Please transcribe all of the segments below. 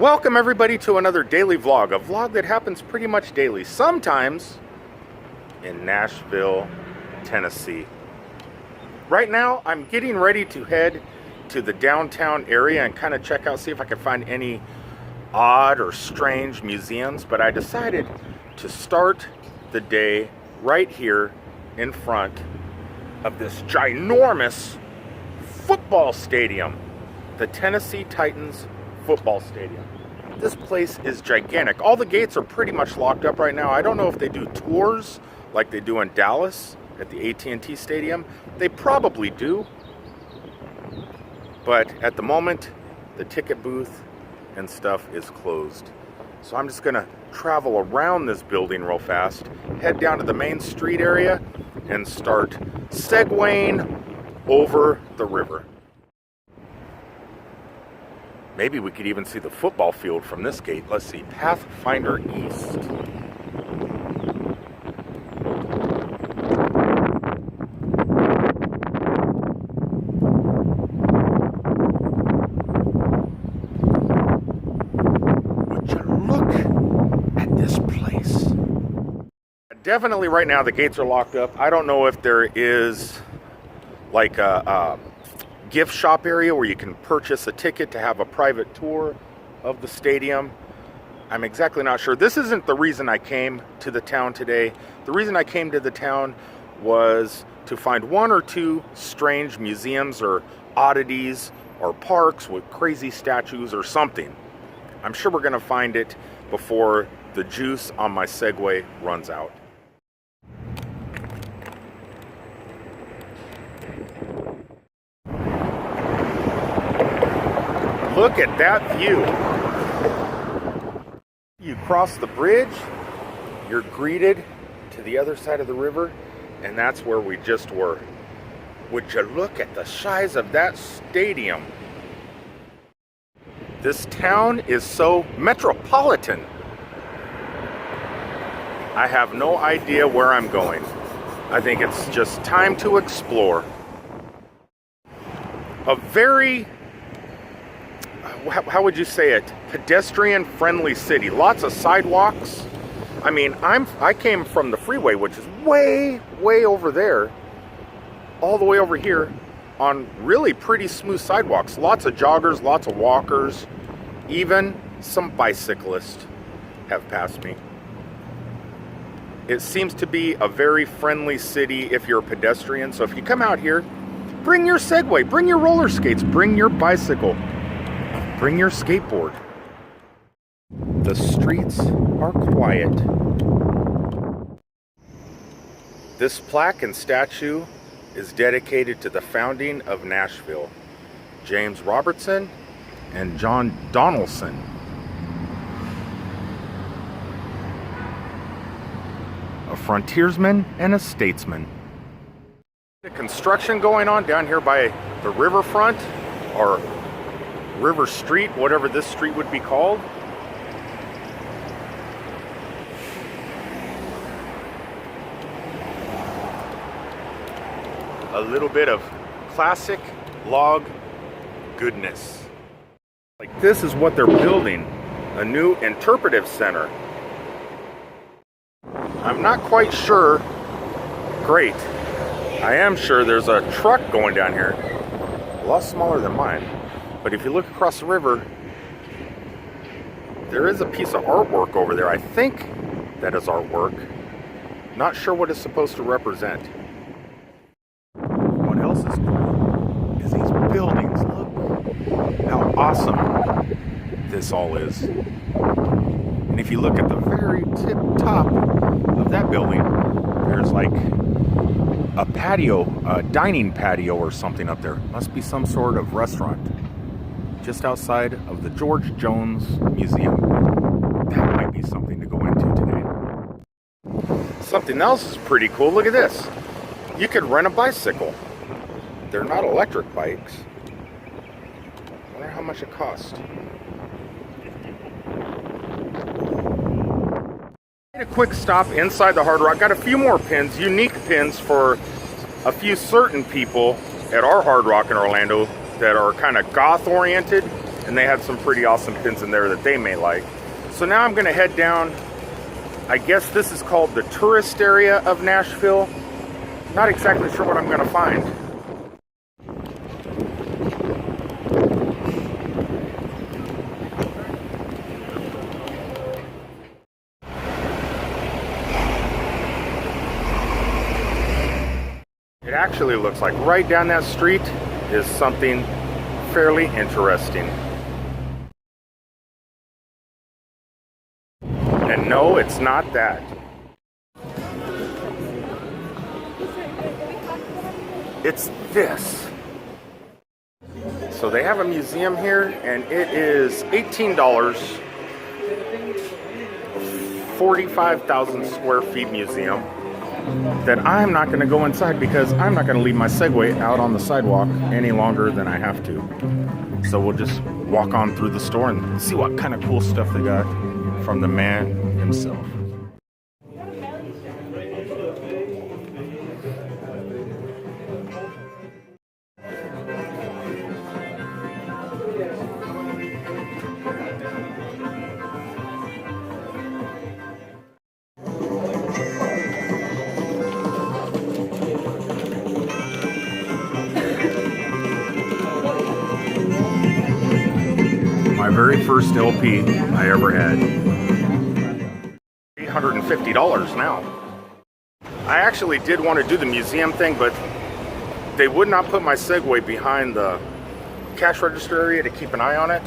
Welcome everybody to another daily vlog, a vlog that happens pretty much daily, sometimes in Nashville, Tennessee. Right now, I'm getting ready to head to the downtown area and kind of check out, see if I can find any odd or strange museums, but I decided to start the day right here in front of this ginormous football stadium, the Tennessee Titans football stadium. This place is gigantic. All the gates are pretty much locked up right now. I don't know if they do tours like they do in Dallas at the AT&T Stadium. They probably do. But at the moment, the ticket booth and stuff is closed. So I'm just gonna travel around this building real fast, head down to the main street area, and start segwaying over the river. Maybe we could even see the football field from this gate. Let's see, Pathfinder East. Would you look at this place? Definitely right now the gates are locked up. I don't know if there is like a gift shop area where you can purchase a ticket to have a private tour of the stadium. I'm exactly not sure. This isn't the reason I came to the town today. The reason I came to the town was to find one or two strange museums or oddities or parks with crazy statues or something. I'm sure we're gonna find it before the juice on my Segway runs out. Look at that view. You cross the bridge, you're greeted to the other side of the river, and that's where we just were. Would you look at the size of that stadium? This town is so metropolitan. I have no idea where I'm going. I think it's just time to explore. A very, how would you say it, pedestrian-friendly city. Lots of sidewalks. I mean, I came from the freeway, which is way over there, all the way over here on really pretty smooth sidewalks. Lots of joggers, lots of walkers, even some bicyclists have passed me. It seems to be a very friendly city if you're a pedestrian. So if you come out here, bring your Segway, bring your roller skates, bring your bicycle, bring your skateboard. The streets are quiet. This plaque and statue is dedicated to the founding of Nashville, James Robertson and John Donaldson. A frontiersman and a statesman. The construction going on down here by the riverfront, or River Street, whatever this street would be called. A little bit of classic log goodness. Like this is what they're building, a new interpretive center. I'm not quite sure. Great. I am sure there's a truck going down here, a lot smaller than mine. But if you look across the river, there is a piece of artwork over there. I think that is artwork. Not sure what it's supposed to represent. What else is cool is these buildings. Look how awesome this all is. And if you look at the very tip top of that building, there's like a patio, a dining patio or something up there. Must be some sort of restaurant. Just outside of the George Jones Museum. That might be something to go into today. Something else is pretty cool. Look at this. You could rent a bicycle. They're not electric bikes. I wonder how much it costs. A quick stop inside the Hard Rock. Got a few more pins, unique pins for a few certain people at our Hard Rock in Orlando that are kind of goth oriented. and they had some pretty awesome pins in there that they may like. So now I'm gonna head down. I guess this is called the tourist area of Nashville. Not exactly sure what I'm gonna find. It actually looks like right down that street is something fairly interesting. And no, it's not that. It's this. So they have a museum here, and it is $18. 45,000 square feet museum that I'm not going to go inside because I'm not going to leave my Segway out on the sidewalk any longer than I have to. So we'll just walk on through the store and see what kind of cool stuff they got from the man himself. My very first LP I ever had. $850 now. I actually did want to do the museum thing, but they would not put my Segway behind the cash register area to keep an eye on it.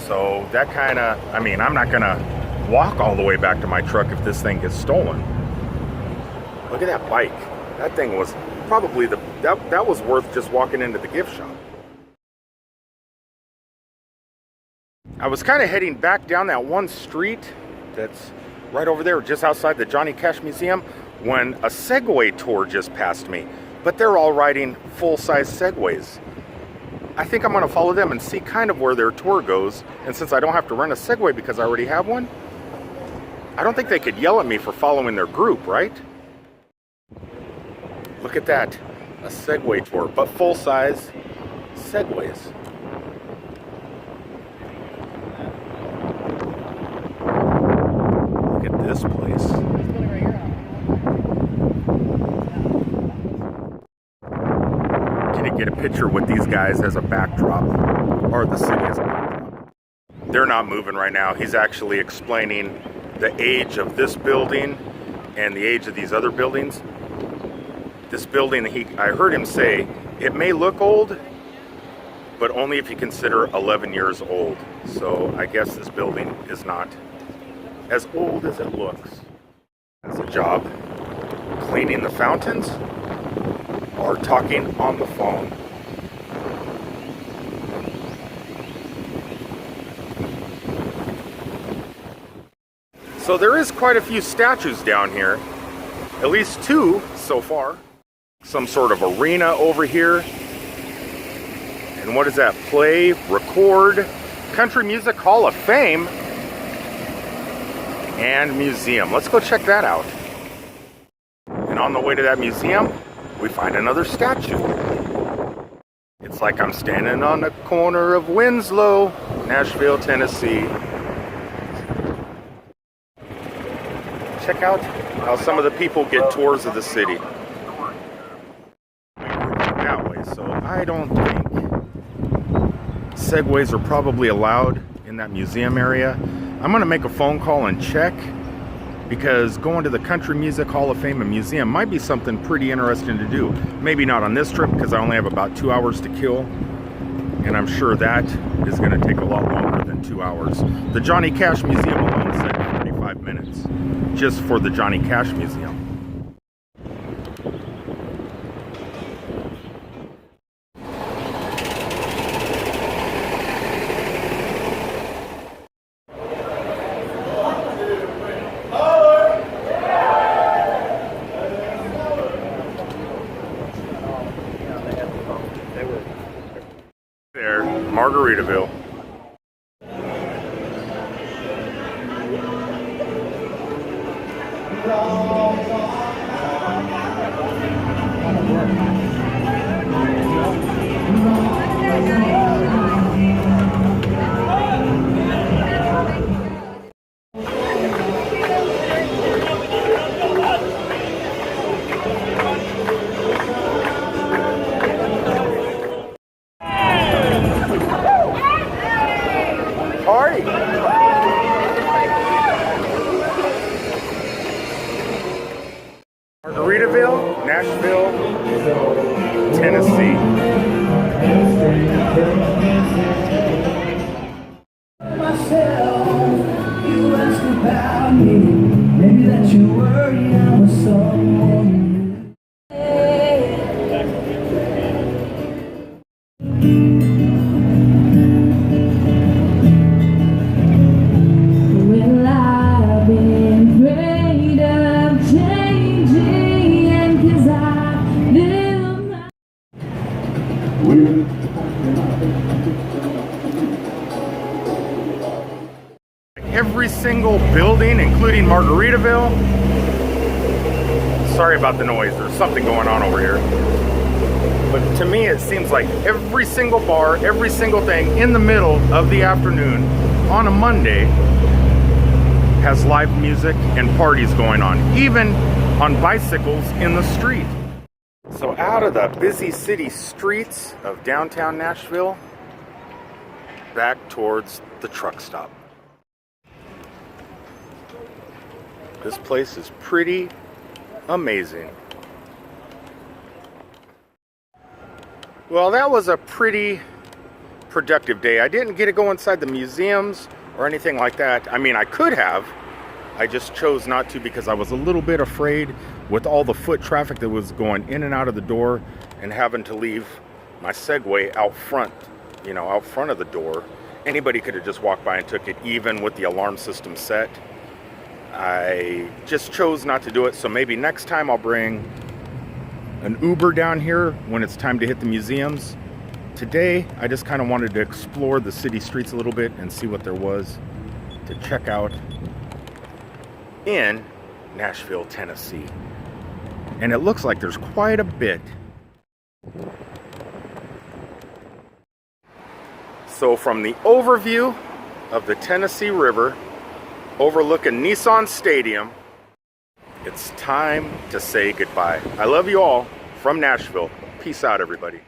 So that kind of, I mean, I'm not gonna walk all the way back to my truck if this thing gets stolen. Look at that bike. That thing was probably that was worth just walking into the gift shop. I was kind of heading back down that one street that's right over there, just outside the Johnny Cash Museum, when a Segway tour just passed me. But they're all riding full-size Segways. I think I'm going to follow them and see kind of where their tour goes. And since I don't have to rent a Segway because I already have one, I don't think they could yell at me for following their group, right? Look at that. A Segway tour, but full-size Segways. This place. Can you get a picture with these guys as a backdrop, or the city as a backdrop? They're not moving right now. He's actually explaining the age of this building and the age of these other buildings. This building, I heard him say, it may look old, but only if you consider 11 years old. So I guess this building is not as old as it looks. Has a job cleaning the fountains or talking on the phone. So there is quite a few statues down here, at least 2 so far. Some sort of arena over here. And what is that? Play, record, Country Music Hall of Fame and museum. Let's go check that out. And on the way to that museum, we find another statue. It's like I'm standing on the corner of Winslow, Nashville, Tennessee. Check out how some of the people get tours of the city. That way, so I don't think Segways are probably allowed in that museum area. I'm going to make a phone call and check, because going to the Country Music Hall of Fame and Museum might be something pretty interesting to do. Maybe not on this trip, because I only have about 2 hours to kill, and I'm sure that is going to take a lot longer than 2 hours. The Johnny Cash Museum alone said 45 minutes, just for the Johnny Cash Museum. There, Margaritaville. Tennessee. You ask about me, maybe that you worry I was someone well, I've been afraid of changing, and 'cause I live my Every single building, including Margaritaville. Sorry about the noise, there's something going on over here. But to me, it seems like every single bar, every single thing in the middle of the afternoon on a Monday has live music and parties going on, even on bicycles in the street. So out of the busy city streets of downtown Nashville, back towards the truck stop. This place is pretty amazing. Well, that was a pretty productive day. I didn't get to go inside the museums or anything like that. I mean, I could have. I just chose not to because I was a little bit afraid with all the foot traffic that was going in and out of the door and having to leave my Segway out front, you know, out front of the door. Anybody could have just walked by and took it, even with the alarm system set. I just chose not to do it, so maybe next time I'll bring an Uber down here when it's time to hit the museums. Today, I just kind of wanted to explore the city streets a little bit and see what there was to check out in Nashville, Tennessee. And it looks like there's quite a bit. So from the overview of the Tennessee River, overlooking Nissan Stadium, it's time to say goodbye. I love you all from Nashville. Peace out, everybody.